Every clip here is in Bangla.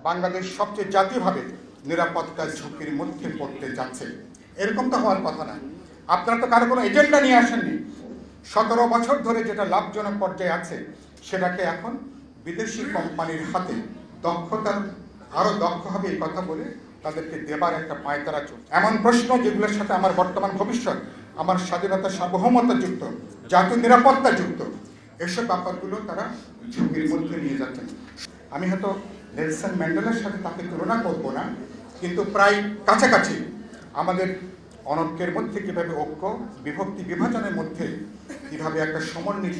বাংলাদেশ সবচেয়ে জাতীয়ভাবে নিরাপত্তার ঝুঁকির মধ্যে পড়তে যাচ্ছে। এরকম তো হওয়ার কথা না। আপনারা তো কারো কোনো এজেন্ডা নিয়ে আসেননি। 17 বছর ধরে যেটা লাভজনক পর্যায়ে আছে সেটাকে এখন বিদেশি কোম্পানির হাতে দক্ষতার আরো দক্ষ হবে এই কথা বলে তাদেরকে দেবার একটা পায়তারা চলছে। এমন প্রশ্ন যেগুলোর সাথে আমার বর্তমান ভবিষ্যৎ, আমার স্বাধীনতা সার্বভৌমতা যুক্ত, জাতীয় নিরাপত্তা যুক্ত, এসব ব্যাপারগুলো তারা ঝুঁকির মধ্যে নিয়ে যাচ্ছেন। আমি হয়তো নেলসন ম্যান্ডেলার সাথে তাকে তুলনা করবো না, কিন্তু প্রায় কাছাকাছি আমাদের অনৈক্যের মধ্যে কীভাবে ঐক্য, বিভক্তি বিভাজনের মধ্যে কীভাবে একটা সমন্বিত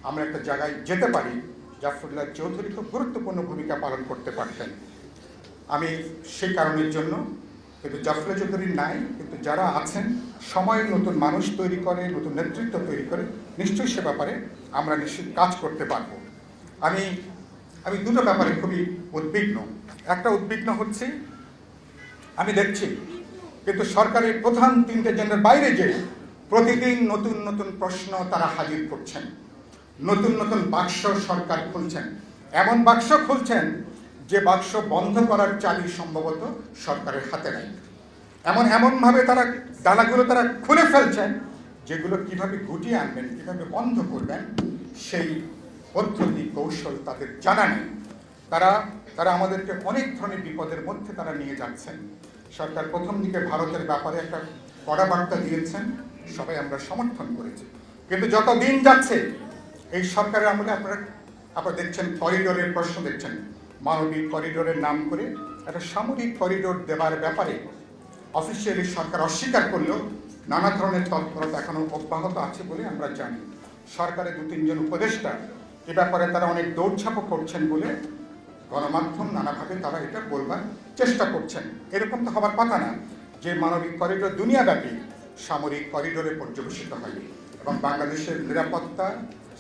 আমরা একটা জায়গায় যেতে পারি, জাফরুল্লাহ চৌধুরী খুব গুরুত্বপূর্ণ ভূমিকা পালন করতে পারতেন। আমি সেই কারণের জন্য কিন্তু জাফরুল্লাহ চৌধুরীর নাই, কিন্তু যারা আছেন সময় নতুন মানুষ তৈরি করে, নতুন নেতৃত্ব তৈরি করে, নিশ্চয়ই সে ব্যাপারে আমরা নিশ্চয়ই কাজ করতে পারবো। আমি দুটো ব্যাপারে খুবই উদ্বিগ্ন। একটা উদ্বিগ্ন হচ্ছে আমি দেখছি কিন্তু সরকারের প্রধান 3টে জেন্ডার বাইরে যে প্রতিদিন নতুন নতুন প্রশ্ন তারা হাজির করছেন, নতুন নতুন বাক্স সরকার খুলছেন, এমন বাক্স খুলছেন যে বাক্স বন্ধ করার চাবি সম্ভবত সরকারের হাতে নেই। এমনভাবে তারা ডালাগুলো তারা খুলে ফেলছেন যেগুলো কিভাবে গুটিয়ে আনবেন, কিভাবে বন্ধ করবেন সেই পদ্ধতি কৌশল তাদের জানা নেই। তারা আমাদেরকে অনেক ধরনের বিপদের মধ্যে তারা নিয়ে যাচ্ছেন। সরকার প্রথম দিকে ভারতের ব্যাপারে একটা কড়া বার্তা দিয়েছেন, সবাই আমরা সমর্থন করেছি, কিন্তু যত দিন যাচ্ছে এই সরকারের আমলে আপনারা দেখছেন করিডোরের প্রশ্ন দেখছেন, মানবিক করিডোরের নাম করে একটা সামরিক করিডোর দেওয়ার ব্যাপারে অফিসিয়ালি সরকার অস্বীকার করলেও নানা ধরনের তৎপরতা এখনো অব্যাহত আছে বলে আমরা জানি। সরকারের 2-3 জন উপদেষ্টা এ ব্যাপারে তারা অনেক দৌড়ঝাঁপও করছেন বলে গণমাধ্যম নানাভাবে তারা এটা বলবার চেষ্টা করছেন। এরকম তো হবার কথা না যে মানবিক করিডোর দুনিয়াব্যাপী সামরিক করিডোরে পর্যবেসিত হয় এবং বাংলাদেশের নিরাপত্তা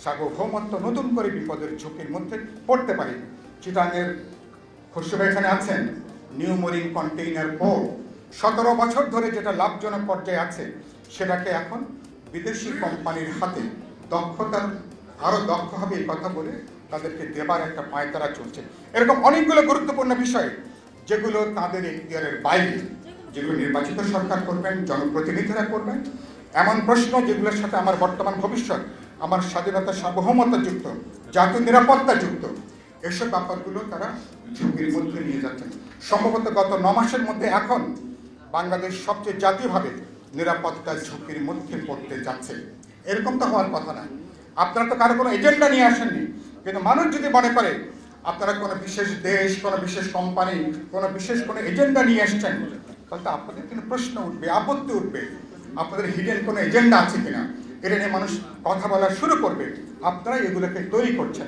সার্বভৌমত্ব নতুন করে বিপদের ঝুঁকির মধ্যে পড়তে পারে। চিটাঙের খসরু এখানে আছেন, নিউ মরিন কন্টেইনার পোর্ট 17 বছর ধরে যেটা লাভজনক পর্যায়ে আছে সেটাকে এখন বিদেশি কোম্পানির হাতে দক্ষতার আরো দক্ষ হবে এই কথা বলে তাদেরকে দেবার একটা পায়তারা চলছে। এরকম অনেকগুলো গুরুত্বপূর্ণ বিষয় যেগুলো তাদের এখতিয়ারের বাইরে, যেগুলো নির্বাচিত সরকার করবেন, জনপ্রতিনিধিরা করবেন, এমন প্রশ্ন যেগুলোর সাথে আমার বর্তমান ভবিষ্যৎ, আমার স্বাধীনতা সার্বভৌমতা যুক্ত, জাতীয় নিরাপত্তা যুক্ত, এসব ব্যাপারগুলো তারা ঝুঁকির মধ্যে নিয়ে যাচ্ছেন। সম্ভবত গত 9 মাসের মধ্যে এখন বাংলাদেশ সবচেয়ে জাতীয়ভাবে নিরাপত্তার ঝুঁকির মধ্যে পড়তে যাচ্ছে। এরকম তো হওয়ার কথা না। আপনারা তো কারো কোনো এজেন্ডা নিয়ে আসেননি, কিন্তু মানুষ যদি মনে করে আপনারা কোনো বিশেষ দেশ, কোনো বিশেষ কোম্পানি, কোনো বিশেষ কোনো এজেন্ডা নিয়ে আসছেন, তাহলে তো আপনাদের কিন্তু প্রশ্ন উঠবে, আপত্তি উঠবে, আপনাদের হিডেন কোনো এজেন্ডা আছে কিনা, এটা নিয়ে মানুষ কথা বলা শুরু করবে। আপনারা এগুলোকে তৈরি করছেন।